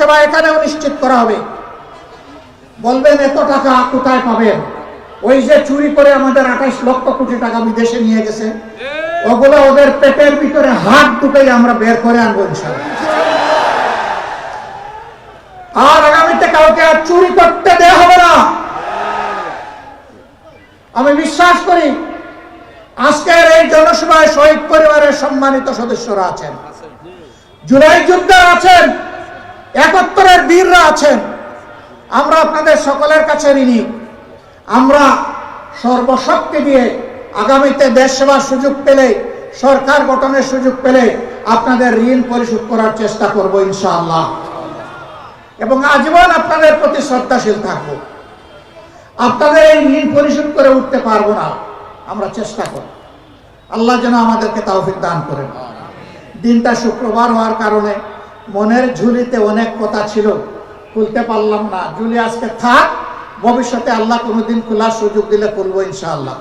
সেবা এখানেও নিশ্চিত করা হবে। বলবেন এত টাকা কোথায় পাবেন? ওই যে চুরি করে আমাদের 28 লক্ষ কোটি টাকা বিদেশে নিয়ে গেছে, ওগুলো ওদের পেটের ভিতরে হাত ঢুকেই আমরা বের করে আনবো ইনশাআল্লাহ। আর আগামীতে কাউকে আর চুরি করতে দেওয়া হবে না। আমি বিশ্বাস করি আজকের এই জনসভায় শহীদ পরিবারের সম্মানিত সদস্যরা আছেন, জুলাই যোদ্ধা আছেন, 71-এর বীররা আছেন। আমরা আপনাদের সকলের কাছে ঋণী। আমরা সর্বশক্তি দিয়ে আগামীতে দেশ সেবার সুযোগ পেলে, সরকার গঠনের সুযোগ পেলে আপনাদের ঋণ পরিশোধ করার চেষ্টা করব ইনশাআল্লাহ, এবং আজীবন আপনাদের প্রতি শ্রদ্ধাশীল থাকব। আপনাদের এই ঋণ পরিশোধ করে উঠতে পারবো না, আমরা চেষ্টা করব। আল্লাহ যেন আমাদেরকে তৌফিক দান করেন। দিনটা শুক্রবার হওয়ার কারণে মনের ঝুলিতে অনেক কথা ছিল, খুলতে পারলাম না। ঝুলি আজকে থাক, ভবিষ্যতে আল্লাহ কোনোদিন খোলার সুযোগ দিলে খুলবো ইনশাআল্লাহ।